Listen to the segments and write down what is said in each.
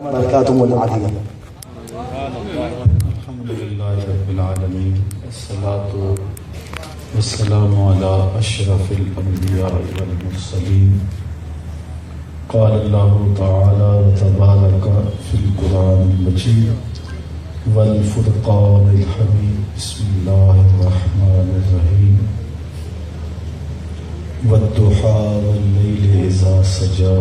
بركاتهم العظيمة. الحمد لله رب العالمين والصلاة والسلام على أشرف الأنبياء والمرسلين. قال الله تعالى وتبارك في القرآن المجيد والفرقان الحميد. بسم الله الرحمن الرحيم. والضحى والليل إذا سجى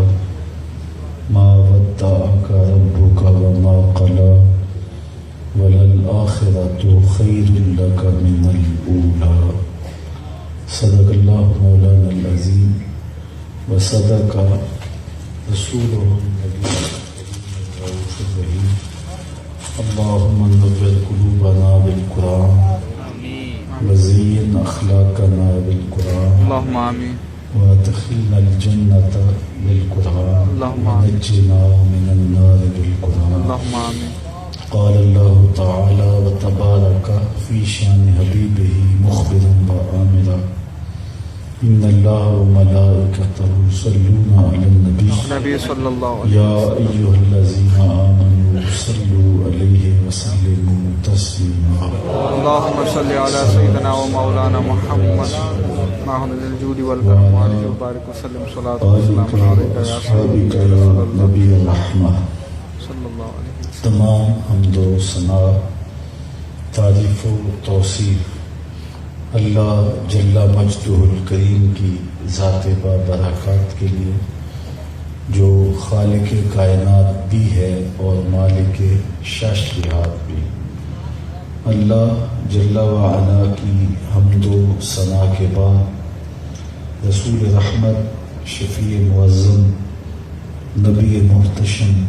ما ودعك ربك وما قلى وللآخرة خير لك من الأولى. صدق الله مولانا العظيم وصدق رسوله النبي الرؤوف الرحيم. اللهم نور قلوبنا بالقرآن وزين أخلاقنا بالقرآن اللهم آمين. وادخلنا الجنة بالقرآن ونجنا من النار بالقرآن. اللهم آمين. قال الله تعالى وتبارك في شأن حبيبه مخبرا وآمرا إن الله وملائكته يصلون على النبي صلى الله عليه يا أيها الذين آمنوا صلوا عليه وسلموا تسليما. اللهم صل على سيدنا ومولانا محمد ماهر الجود والكرم وعليه وبارك وسلم صلاة والسلام عليك يا أصحابك يا نبي الرحمة. صلی اللہ علیہ وسلم. تمام حمد و ثنا تعریف و توصیف اللہ جل مجدہ الکریم کی ذات بابرکات کے لیے جو خالق کائنات بھی ہے اور مالک شاشیات بھی. اللہ جل وعلا کی حمد و ثنا کے بعد رسول رحمت شفیع معظم نبی محتشم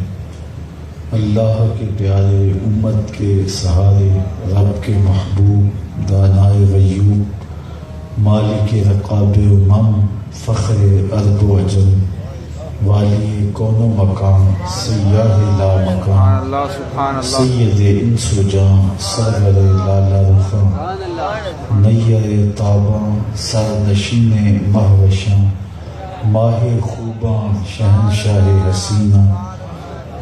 اللہ کے پیارے امت کے سہارے رب کے محبوب دانائے غیوب مالک رقاب امم فخر ارض و عجم والی کون و مقام سیاہ لا مقام اللہ سبحان اللہ. سید انس و جاں سرور لالا رخاں نیر تاباں سرنشین مہوشاں ماہ خوباں شہنشاہ حسینہ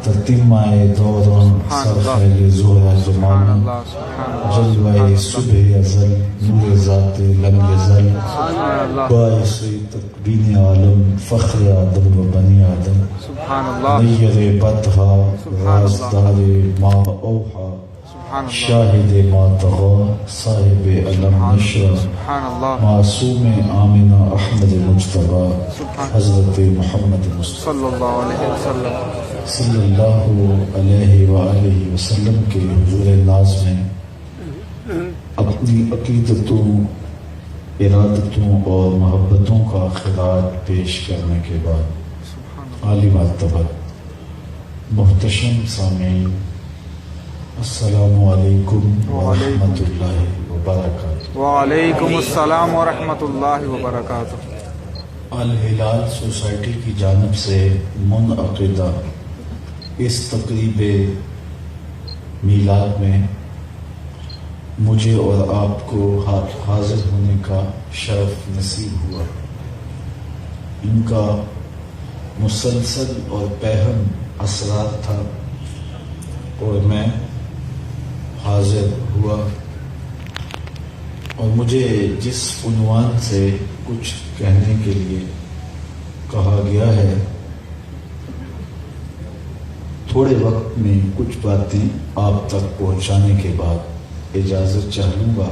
تتمہ دوران سرخیل زہرہ جمانا جلوہ صبح ازل نور ذات لم یزل باعث تکوین عالم فخر آدم و بنی آدم سبحان اللہ. نیر بدہا رازدار ما اوحا شاہد ما طغا صاحب علم نشرہ سبحان اللہ. معصوم آمنہ احمد مجتبہ حضرت محمد مصطفیٰ صلی اللہ علیہ وسلم. صلی اللہ علیہ وآلہ وسلم کے حضور ناز میں اپنی عقیدتوں ارادتوں اور محبتوں کا خراج پیش کرنے کے بعد عالی مرتبت محتشم سامعین السلام علیکم ورحمۃ اللہ وبرکاتہ. وعلیکم السلام ورحمۃ اللہ وبرکاتہ. الہلال سوسائٹی کی جانب سے منعقدہ اس تقریب میلاد میں مجھے اور آپ کو حاضر ہونے کا شرف نصیب ہوا. ان کا مسلسل اور پہم اثرات تھا اور میں حاضر ہوا اور مجھے جس عنوان سے کچھ کہنے کے لیے کہا گیا ہے تھوڑے وقت میں کچھ باتیں آپ تک پہنچانے کے بعد اجازت چاہ لوں گا.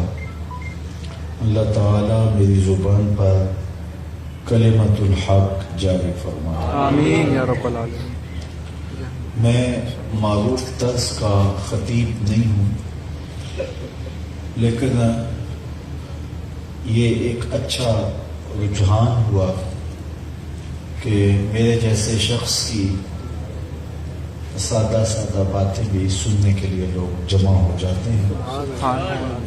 اللہ تعالیٰ میری زبان پر کلمۃ الحق جاری فرمائے. آمین یا رب العالمین. میں معروف طرز کا خطیب نہیں ہوں لیکن یہ ایک اچھا رجحان ہوا کہ میرے جیسے شخص کی سادہ سادہ باتیں بھی سننے کے لیے لوگ جمع ہو جاتے ہیں.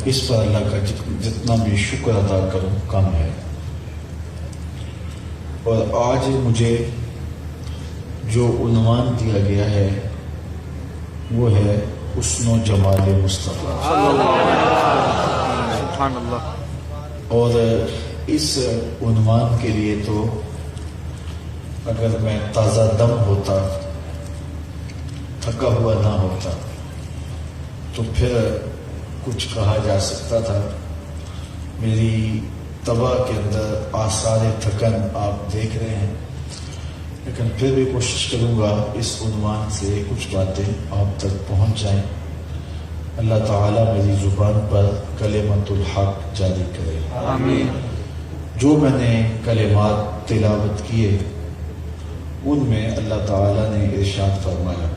اس پر اللہ کا جتنا بھی شکر ادا کروں کم ہے. اور آج مجھے جو عنوان دیا گیا ہے وہ ہے حسن و جمال مصطفیٰ. سبحان اللہ. اور اس عنوان کے لیے تو اگر میں تازہ دم ہوتا تھکا ہوا نہ ہوتا تو پھر کچھ کہا جا سکتا تھا. میری طبع کے اندر آثار تھکن آپ دیکھ رہے ہیں، لیکن پھر بھی کوشش کروں گا اس عنوان سے کچھ باتیں آپ تک پہنچ جائیں. اللہ تعالیٰ میری زبان پر کلمۃ الحق جاری کرے. آمین. جو میں نے کلمات تلاوت کیے ان میں اللہ تعالیٰ نے ارشاد فرمایا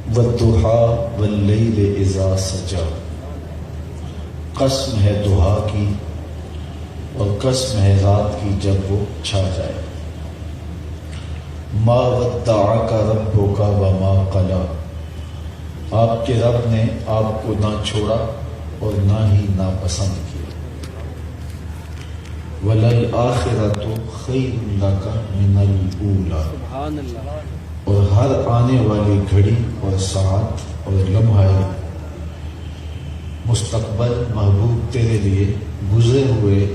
وَالضُّحَىٰ وَاللَّيْلِ إِذَا سَجَىٰ، قسم ہے دہا کی اور قسم ہے رات کی جب وہ چھا جائے. مَا وَدَّعَكَ رَبُّكَ وَمَا قَلَىٰ، آپ کے رب نے آپ کو نہ چھوڑا اور نہ ہی ناپسند کیا. وَلَلْآخِرَةُ خَيْرٌ لَكَ مِنَ الْأُولَىٰ، اور ہر آنے والی گھڑی اور ساعت اور لمحہ مستقبل محبوب تیرے لیے گزرے ہوئے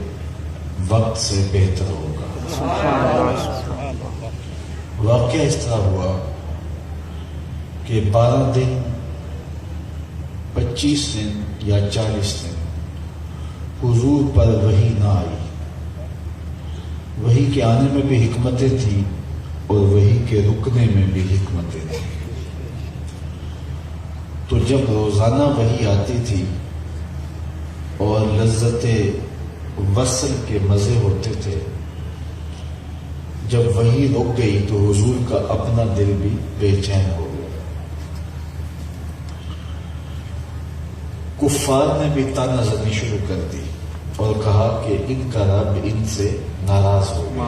وقت سے بہتر ہوگا. واقعہ اس طرح ہوا کہ 12 دن 25 دن یا 40 دن حضور پر وحی نہ آئی. وحی کے آنے میں بھی حکمتیں تھیں اور وحی کے رکنے میں بھی حکمتیں تھیں. تو جب روزانہ وحی آتی تھی اور لذت وصل کے مزے ہوتے تھے، جب وحی رک گئی تو حضور کا اپنا دل بھی بے چین ہو گیا. کفار نے بھی طعنہ زنی شروع کر دی اور کہا کہ ان کا رب ان سے ناراض ہو گیا.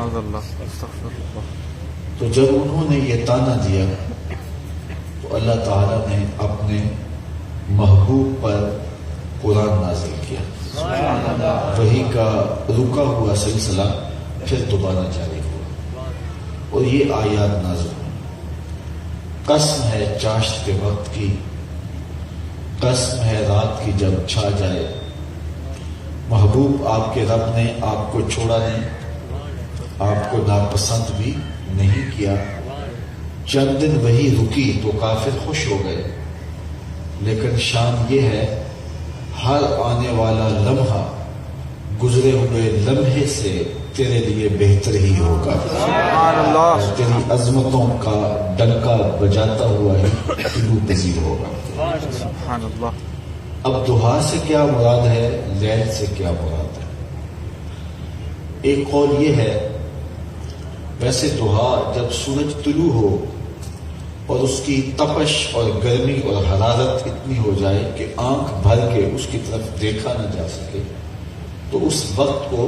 تو جب انہوں نے یہ طعنہ دیا تو اللہ تعالیٰ نے اپنے محبوب پر قرآن نازل کیا. وحی کا رکا ہوا سلسلہ پھر دوبارہ جاری ہوا اور یہ آیات نازل ہوئی. قسم ہے چاشت کے وقت کی، قسم ہے رات کی جب چھا جائے. محبوب آپ کے رب نے آپ کو چھوڑا نہیں، آپ کو ناپسند بھی نہیں کیا. چند دن وہی رکی تو کافر خوش ہو گئے، لیکن شان یہ ہے ہر آنے والا لمحہ گزرے ہوئے لمحے سے تیرے لیے بہتر ہی ہوگا. تیری عظمتوں کا ڈنکا بجاتا ہوا ہی طلوع پذیر ہوگا. اب دہا سے کیا مراد ہے، لیل سے کیا مراد ہے؟ ایک قول یہ ہے، ویسے دہا جب سورج طلوع ہو اور اس کی تپش اور گرمی اور حرارت اتنی ہو جائے کہ آنکھ بھر کے اس کی طرف دیکھا نہ جا سکے، تو اس وقت کو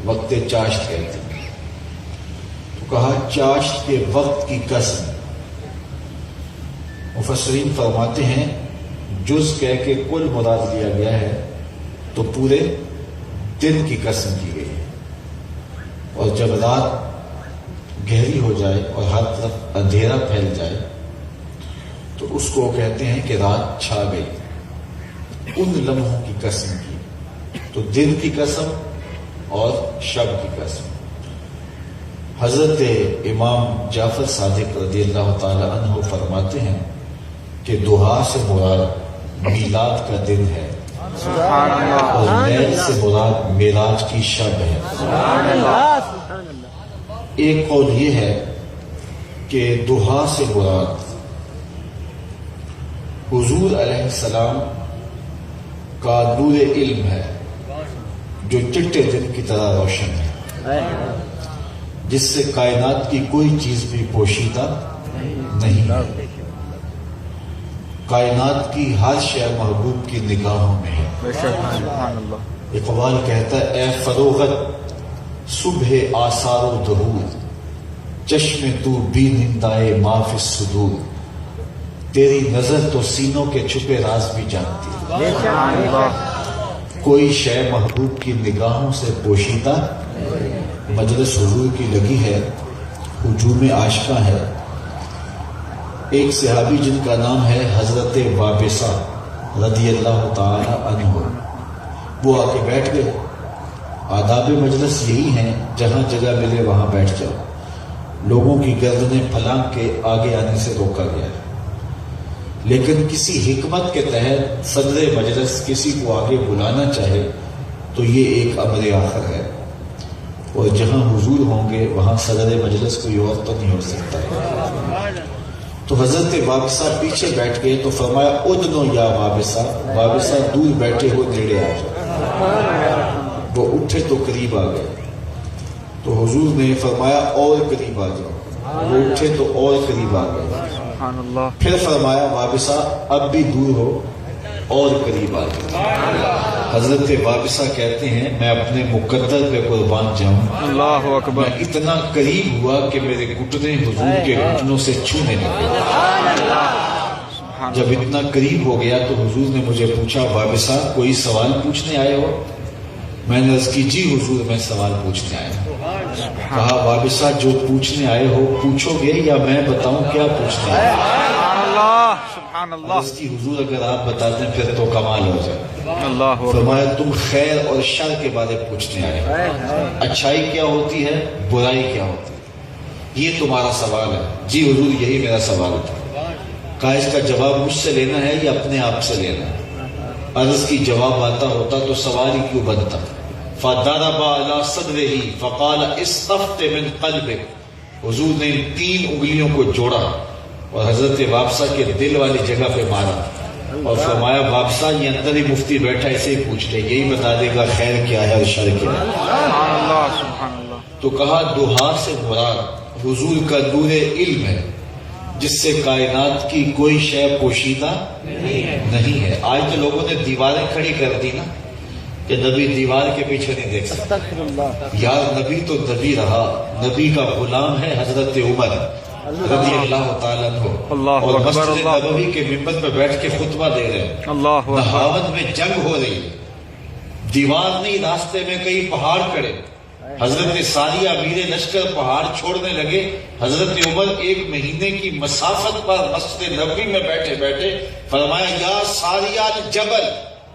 وقت چاشت کہتے ہیں. تو کہا چاشت کے وقت کی قسم. مفسرین فرماتے ہیں جز کہہ کے کل مراد لیا گیا ہے تو پورے دن کی قسم کی گئی ہے. اور جب رات گہری ہو جائے اور ہر طرف اندھیرا پھیل جائے تو اس کو کہتے ہیں کہ رات چھا گئی. ان لمحوں کی قسم کی، تو دن کی قسم اور شب کی قسم. حضرت امام جعفر صادق رضی اللہ تعالی عنہ فرماتے ہیں کہ دہا سے مراد میلاد کا دن ہے اور لیل سے مراد معراج کی شب ہے. ایک قول یہ ہے کہ دہا سے مراد حضور علیہ السلام کا نور علم ہے جو چٹے دن کی طرح روشن ہے، جس سے کائنات کی کوئی چیز بھی پوشیدہ نہیں ہے. کائنات کی ہر شے محبوب کی نگاہوں میں ہے. اقبال کہتا ہے اے فروغت صبح آثار و ظہور، چشم تو بی نندائے ما فی الصدور. تیری نظر تو سینوں کے چھپے راز بھی جانتی ہے. کوئی شے محبوب کی نگاہوں سے پوشیدہ. مجلس حضور کی لگی ہے، ہجوم عاشقاں ہے. ایک صحابی جن کا نام ہے حضرت وابصہ رضی اللہ تعالی عنہ، وہ آ کے بیٹھ گئے. آداب مجلس یہی ہیں، جہاں جگہ ملے وہاں بیٹھ جاؤ. لوگوں کی گردنیں پھلانگ کے آگے آنے سے روکا گیا، لیکن کسی حکمت کے تحت صدر مجلس کسی کو آگے بلانا چاہے تو یہ ایک امر آخر ہے، اور جہاں حضور ہوں گے وہاں صدر مجلس کوئی اور تو نہیں ہو سکتا ہے۔ تو حضرت وابسہ پیچھے بیٹھ گئے تو فرمایا ادنو یا وابسہ، وابسہ دور بیٹھے ہو نیڑے آ جاؤ۔ وہ اٹھے تو قریب آ گئے، تو حضور نے فرمایا اور قریب آ جاؤ، وہ اٹھے تو اور قریب آ گئے، سبحان اللہ۔ پھر فرمایا وابسہ اب بھی دور ہو اور قریب آ جاؤ۔ حضرت وابسہ کہتے ہیں میں اپنے مقدر پہ قربان جاؤں، اللہ اکبر۔ میں اتنا قریب ہوا کہ میرے گھٹنے حضور کے گھٹنوں سے چھونے لگے۔ جب اتنا قریب ہو گیا تو حضور نے مجھے پوچھا وابسہ کوئی سوال پوچھنے آئے ہو؟ میں نے عرض کی جی حضور میں سوال پوچھنے آیا ہوں۔ کہا وابسہ جو پوچھنے آئے ہو پوچھو گے یا میں بتاؤں کیا پوچھنے آئے ہو؟ سبحان اللہ، سبحان اللہ۔ عرض کی حضور اگر آپ بتا دیں پھر تو کمال ہو جائے۔ اللہ اکبر۔ فرمایا تم خیر اور شر کے بارے پوچھنے آئے ہو، اچھائی کیا ہوتی ہے، برائی کیا ہوتی ہے، یہ تمہارا سوال ہے؟ جی حضور یہی میرا سوال تھا۔ کہا اس کا جواب مجھ سے لینا ہے یا اپنے آپ سے لینا ہے؟ عرض کی جواب آتا ہوتا تو سوال ہی کیوں بنتا؟ فَضَرَبَ عَلَى صَدْرِهِ فَقَالَ اِسْتَفْتِ مِنْ قَلْبِكَ، حضور نے ان 3 انگلیوں کو جوڑا اور حضرت وابسہ کے دل والی جگہ پہ مارا اور فرمایا وابسہ یہ اندر ہی مفتی بیٹھا اسے ہی پوچھ لے، یہی بتا دے گا خیر کیا ہے اور شر کیا ہے۔ سبحان اللہ، سبحان اللہ۔ تو کہا دہا سے مراد حضور کا نور علم ہے جس سے کائنات کی کوئی شے پوشیدہ نہیں ہے۔ آج تو لوگوں نے دیواریں کھڑی کر دی نا کہ نبی دیوار کے پیچھے نہیں دیکھ سکتا۔ یار نبی تو نبی رہا، نبی کا غلام ہے حضرت عمر رضی اللہ تعالیٰ عنہ، اور مسجد نبوی کے منبر پہ بیٹھ کے خطبہ دے رہے ہیں، اللہ نہاون میں جنگ ہو رہی ہے، دیوار نہیں راستے میں کئی پہاڑ کھڑے، حضرت ساریہ امیر لشکر پہاڑ چھوڑنے لگے، حضرت عمر 1 مہینے کی مسافت پر مسجد نبوی میں بیٹھے بیٹھے فرمایا یا ساریہ الجبل،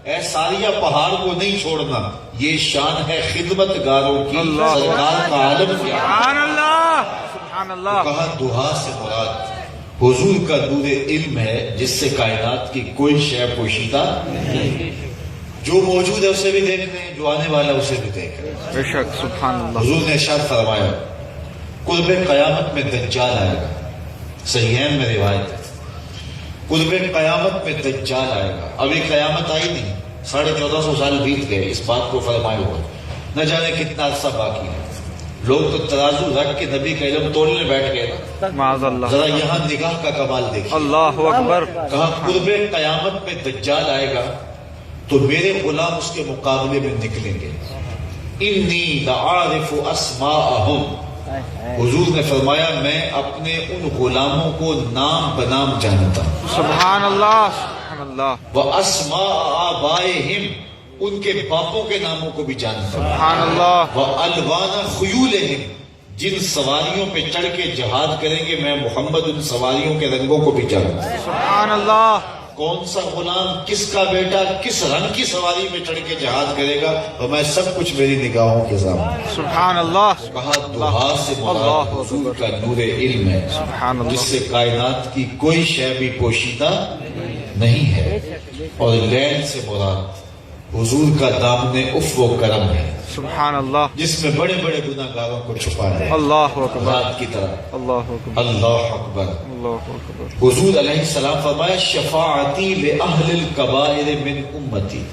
اے ساریہ پہاڑ کو نہیں چھوڑنا، یہ شان ہے خدمت گاروں کی، سرکار کا عالم کیا۔ سبحان اللہ، سبحان اللہ۔ کہا دہا سے مراد حضور کا نور علم ہے جس سے کائنات کی کوئی شے پوشیدہ نہیں، جو موجود ہے اسے بھی دیکھ رہے ہیں، جو آنے والا ہے اسے بھی دیکھ رہے ہیں۔ بے شک، سبحان اللہ۔ حضور نے ارشاد فرمایا قرب قیامت میں دجال آئے گا، صحیحین میں روایت ہے، قرب قیامت میں دجال آئے گا۔ ابھی قیامت آئی نہیں، 1450 سال بیت گئے اس بات کو فرمائے ہوئے، نہ جانے کتنا عرصہ باقی ہے۔ لوگ تو ترازو رکھ کے نبی کا علم تولنے بیٹھ گئے نا۔ معاذ اللہ۔ ذرا یہاں نگاہ کا کمال دیکھیے۔ اللہ اکبر۔ کہا قرب قیامت میں دجال آئے گا تو میرے غلام اس کے مقابلے میں نکلیں گے۔ انی لعارف اسماءہم، حضور نے فرمایا میں اپنے ان غلاموں کو نام بنام جانتا ہوں۔ سبحان اللہ، سبحان اللہ۔ واسماء آبائہم، ان کے باپوں کے ناموں کو بھی جانتا ہوں۔ سبحان اللہ۔ وَأَلْوَانَ خُيُولِهِمْ، جن سواریوں پہ چڑھ کے جہاد کریں گے میں محمد ان سواریوں کے رنگوں کو بھی جانتا ہوں۔ سبحان اللہ۔ کون سا غلام کس کا بیٹا کس رنگ کی سواری میں چڑھ کے جہاد کرے گا اور میں سب کچھ میری نگاہوں کے سامنے۔ سبحان اللہ۔ کہا دہا سے مراد حضور کا نور علم ہے سبحان اللہ۔ جس سے کائنات کی کوئی شے بھی پوشیدہ نہیں ہے، اور لیل سے مراد حضور کا دامن عفو و کرم ہے سبحان اللہ۔ جس میں بڑے بڑے گناہ گاروں کو چھپایا ہے اللہ اکبر، رات کی طرح۔ اللہ اکبر، اللہ اکبر۔ اللہ اکبر۔ حضور علیہ السلام فرمایا شفاعتی لأہل الکبائر من امتی،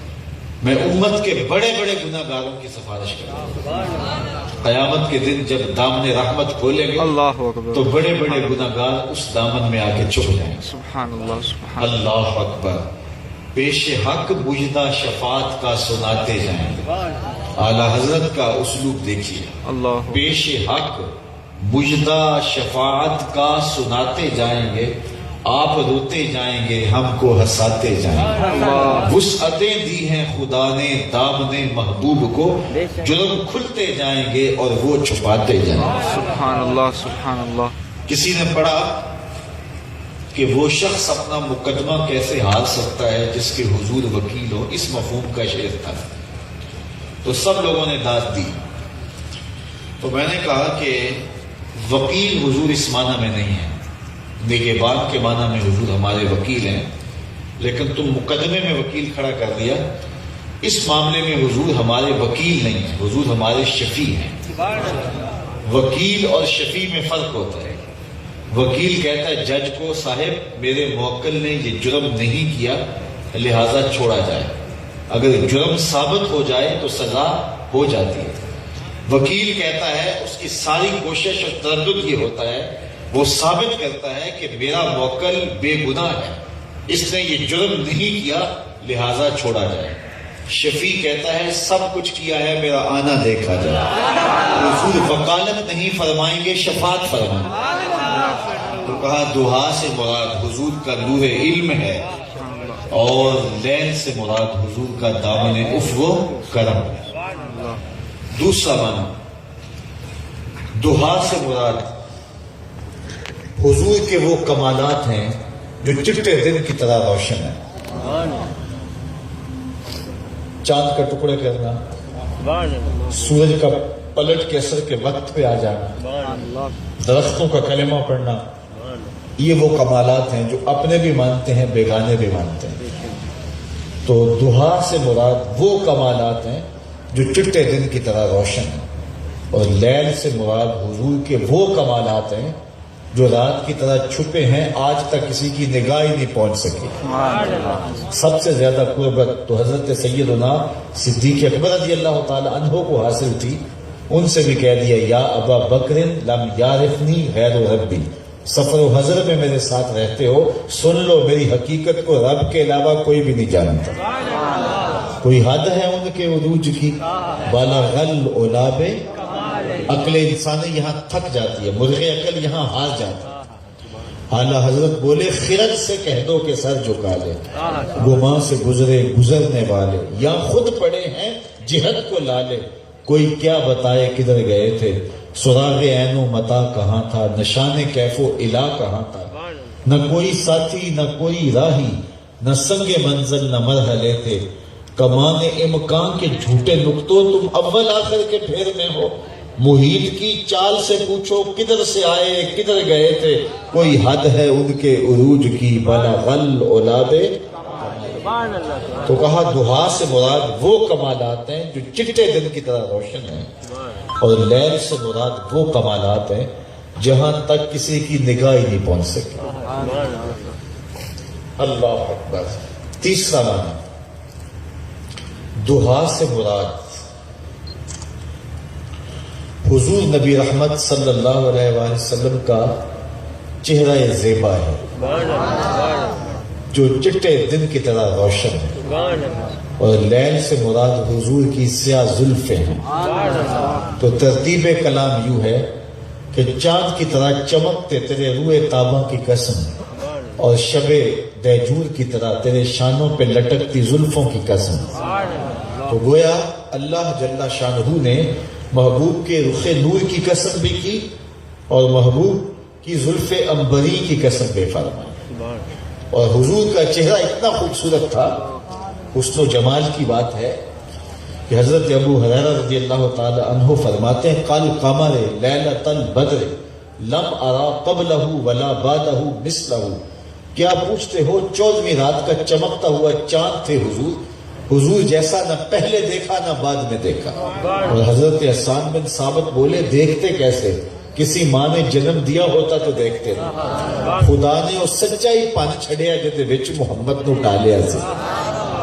میں امت کے بڑے بڑے گناہ گاروں کی سفارش کروں گا۔ قیامت کے دن جب دامن رحمت کھولیں گے اللہ اکبر، تو بڑے بڑے گناہ گار اس دامن میں آ کے چھپ جائیں گے۔ سبحان اللہ، سبحان اللہ اکبر۔ پیش حق مجدہ شفاعت کا سناتے جائیں گے۔ اعلیٰ حضرت کا اسلوب دیکھیے، اللہ۔ پیش حق مجدہ شفاعت کا سناتے جائیں گے، آپ روتے جائیں گے ہم کو ہنساتے جائیں گے۔ وسعتیں دی ہیں خدا نے دامن محبوب کو، جرم کھلتے جائیں گے اور وہ چھپاتے جائیں گے۔ سبحان اللہ، سبحان اللہ۔ کسی نے پڑھا کہ وہ شخص اپنا مقدمہ کیسے ہار سکتا ہے جس کے حضور وکیل ہو، اس مفہوم کا شعر تھا، تو سب لوگوں نے داد دی۔ تو میں نے کہا کہ وکیل حضور اس معنی میں نہیں ہے، نگہبان کے معنی میں حضور ہمارے وکیل ہیں، لیکن تم مقدمے میں وکیل کھڑا کر دیا، اس معاملے میں حضور ہمارے وکیل نہیں ہیں، حضور ہمارے شفیع ہیں۔ وکیل اور شفیع میں فرق ہوتا ہے۔ وکیل کہتا ہے جج کو صاحب میرے موکل نے یہ جرم نہیں کیا لہذا چھوڑا جائے، اگر جرم ثابت ہو جائے تو سزا ہو جاتی ہے۔ وکیل کہتا ہے اس کی ساری کوشش اور تردد یہ ہوتا ہے وہ ثابت کرتا ہے کہ میرا موکل بے گناہ ہے، اس نے یہ جرم نہیں کیا لہذا چھوڑا جائے۔ شفیع کہتا ہے سب کچھ کیا ہے میرا آنا دیکھا جائے۔ حضور وکالت نہیں فرمائیں گے، شفاعت فرمائیں گے۔ تو کہا دہا سے مراد حضور کا نور علم ہے اور لیل سے مراد حضور کا دامن عفو و کرم ہے۔ دوسرا معنی دہا سے مراد حضور کے وہ کمالات ہیں جو چٹے دن کی طرح روشن ہیں۔ چاند کا ٹکڑے کرنا، سورج کا پلٹ کے اثر کے وقت پہ آ جانا، درختوں کا کلمہ پڑھنا، یہ وہ کمالات ہیں جو اپنے بھی مانتے ہیں بیگانے بھی مانتے ہیں۔ تو دہا سے مراد وہ کمالات ہیں جو چٹے دن کی طرح روشن ہیں، اور لیل سے مراد حضور کے وہ کمالات ہیں جو رات کی طرح چھپے ہیں، آج تک کسی کی نگاہ ہی نہیں پہنچ سکی۔ سب سے زیادہ قربت تو حضرت سیدنا صدیق اکبر رضی اللہ تعالی عنہ کو حاصل تھی، ان سے بھی کہہ دیا یا ابا بکر لم یعرفنی غیر ربی، سفر و حضر میں میرے ساتھ رہتے ہو، سن لو میری حقیقت کو رب کے علاوہ کوئی بھی نہیں جانتا۔ کوئی حد ہے ان کے عروج کی، بالغ العلاب، عقل انسانی یہاں تھک جاتی ہے، مرغ عقل یہاں ہار جاتا ہے۔ اعلیٰ حضرت بولے خرد سے کہہ دو کہ سر جھکا لے، گماں سے گزرے گزرنے والے، یا خود پڑے ہیں جہد کو لالے، کوئی کیا بتائے کدھر گئے تھے، سراغ عین و متا کہاں تھا، نشان کیف و الا کہاں تھا، نہ کوئی ساتھی نہ کوئی راہی، نہ سنگ منزل نہ مرحلے تھے، کمان امکان کے جھوٹے نقطوں تم اول آخر کے پھیر میں ہو، محیط کی چال سے پوچھو کدھر سے آئے کدھر گئے تھے، کوئی حد ہے ان کے عروج کی، بلغ العلاب۔ تو کہا دہا سے مراد وہ کمالات ہیں جو چٹے دن کی طرح روشن ہیں، اور لیل سے مراد وہ کمالات ہیں جہاں تک کسی کی نگاہ ہی نہیں پہنچ سکی۔ اللہ اکبر۔ تیسرا معنی دہا سے مراد حضور نبی رحمت صلی اللہ علیہ وآلہ وسلم کا چہرہ زیبا ہے جو چٹے دن کی طرح روشن ہے، اور لیل سے مراد حضور کی سیاہ زلفیں ہیں۔ تو ترتیب کلام یوں ہے کہ چاند کی طرح چمکتے تیرے روئے تاباں کی قسم، اور شب دیجور کی طرح تیرے شانوں پہ لٹکتی زلفوں کی قسم۔ تو گویا اللہ جل شانہ نے محبوب کے رخ نور کی قسم بھی کی اور محبوب کی زلف عنبری کی قسم بھی فرمائی۔ اور حضور کا چہرہ اتنا خوبصورت تھا، حسن و جمال کی بات ہے کہ حضرت ابو ہریرہ رضی اللہ تعالی عنہ فرماتے ہیں قال قمر لیلۃ البدر لم ارا قبلہ ولا بعدہ مثلہ، کیا پوچھتے ہو 14ویں رات کا چمکتا ہوا چاند تھے حضور، حضور جیسا نہ پہلے دیکھا نہ بعد میں دیکھا۔ اور حضرت حسان بن ثابت بولے دیکھتے کیسے، کسی ماں نے جنم دیا ہوتا تو دیکھتے تھے، خدا نے وہ سچائی پن چھڑیا جتے وچ محمد نو ڈالیا سی،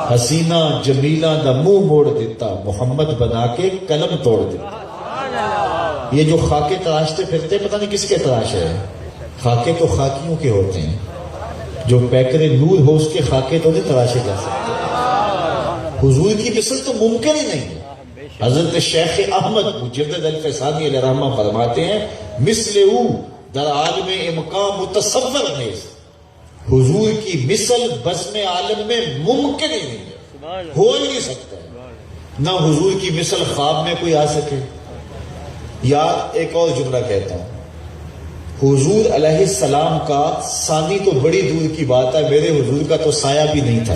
حسینہ جمیلہ دا منہ موڑ دیتا، محمد بنا کے قلم توڑ دیتا۔ یہ جو خاکے تراشتے پھرتے پتہ نہیں کس کے تراش ہے، خاکے تو خاکیوں کے ہوتے ہیں، جو پیکر نور ہو اس کے خاکے تو نہیں تراشے جا سکتے۔ حضور کی مثل تو ممکن ہی نہیں ہے۔ حضرت شیخ احمد مجدد الفسانی علیہ رحمہ فرماتے ہیں مثل او در عالم امکان متصور نیز، حضور کی مثل بزم عالم میں ممکن ہی نہیں ہے، ہو ہی نہیں سکتا ہے۔ نہ حضور کی مثل خواب میں کوئی آ سکے، یا ایک اور جملہ کہتا ہوں، حضور علیہ السلام کا ثانی تو بڑی دور کی بات ہے، میرے حضور کا تو سایہ بھی نہیں تھا۔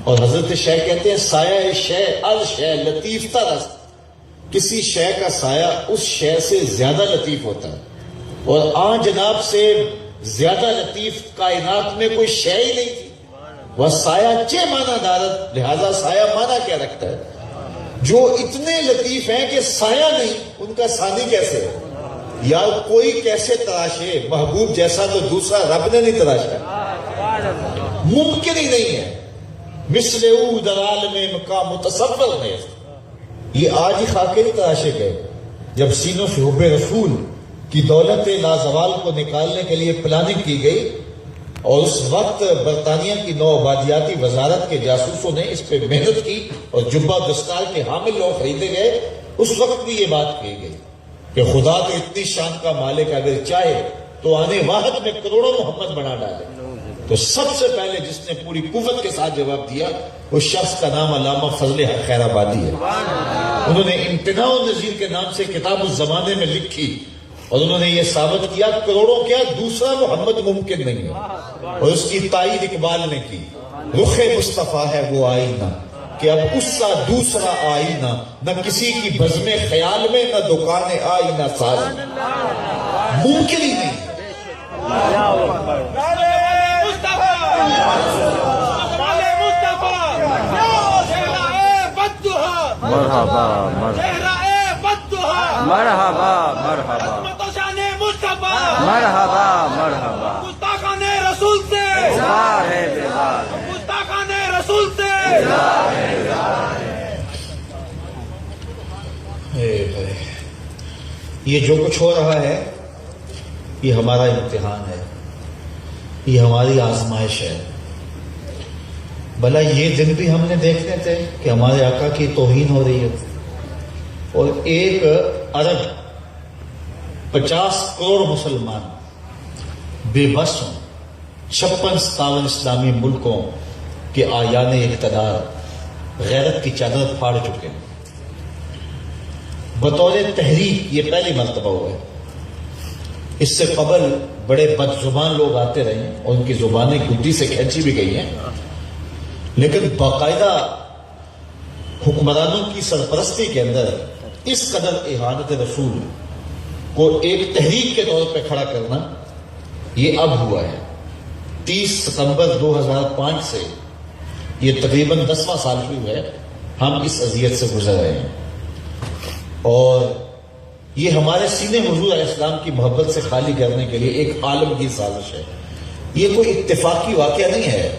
اور حضرت شیخ کہتے ہیں سایہ شے از شے لطیف ترست، کسی شے کا سایہ اس شے سے زیادہ لطیف ہوتا ہے، اور آن جناب سے زیادہ لطیف کائنات میں کوئی شے ہی نہیں تھی۔ وہ سایہ چے مانا دارت، لہذا سایہ مانا کیا رکھتا ہے؟ جو اتنے لطیف ہیں کہ سایہ نہیں، ان کا ثانی کیسے ہے؟ یا کوئی کیسے تراشے محبوب جیسا تو دوسرا رب نے نہیں تراشا، ممکن ہی نہیں ہے۔ مثل او در عالم مقام متصور میں یہ آج ہی خاکے نہیں تراشے گئے جب سینوں سے حب رسول کی دولت لازوال کو نکالنے کے لیے پلاننگ کی گئی، اور اس وقت برطانیہ کی نو آبادیاتی وزارت کے جاسوسوں نے اس پہ محنت کی اور جبہ دستار کے حامل لوگ خریدے گئے، اس وقت بھی یہ بات کہی گئی کہ خدا تو اتنی شان کا مالک اگر چاہے تو آنے واحد میں کروڑوں محمد بنا ڈالے۔ تو سب سے پہلے جس نے پوری قوت کے ساتھ جواب دیا اس شخص کا نام علامہ فضل حق خیر آبادی ہے۔ انہوں نے امتناع النظیر کے نام سے کتاب الزمانے میں لکھی، اور انہوں نے یہ ثابت کیا کروڑوں کیا دوسرا محمد ممکن نہیں ہے، اور اس کی تائید اقبال نے کی۔ رخ مصطفیٰ ہے وہ آئینہ کہ اب اس کا دوسرا آئینہ، نہ کسی کی بزم خیال میں نہ دکان آئینہ ساز، ممکن ہی نہیں۔ مرحبا مرحبا مرحبا مرحبا مرحبا مستاخان رسول سے بیزار ہے بیزار ہے مستاخان رسول سے یہ جو کچھ ہو رہا ہے یہ ہمارا امتحان ہے، یہ ہماری آزمائش ہے۔ بھلا یہ دن بھی ہم نے دیکھنے تھے کہ ہمارے آقا کی توہین ہو رہی ہے، اور 1 ارب 50 کروڑ مسلمان بے بس ہوں، 56-57 اسلامی ملکوں کے آیان اقتدار غیرت کی چادر پھاڑ چکے ہیں۔ بطور تحریک یہ پہلی مرتبہ ہوا ہے۔ اس سے قبل بڑے بد زبان لوگ آتے رہے ہیں اور ان کی زبانیں گدی سے کھینچی بھی گئی ہیں، لیکن باقاعدہ حکمرانوں کی سرپرستی کے اندر اس قدر اہانت رسول کو ایک تحریک کے طور پہ کھڑا کرنا یہ اب ہوا ہے۔ 30 ستمبر 2005 سے یہ تقریباً 10واں سال شروع ہے، ہم اس اذیت سے گزر رہے ہیں، اور یہ ہمارے سینے حضور علیہ السلام کی محبت سے خالی کرنے کے لیے ایک عالمگیر سازش ہے۔ یہ کوئی اتفاقی واقعہ نہیں ہے۔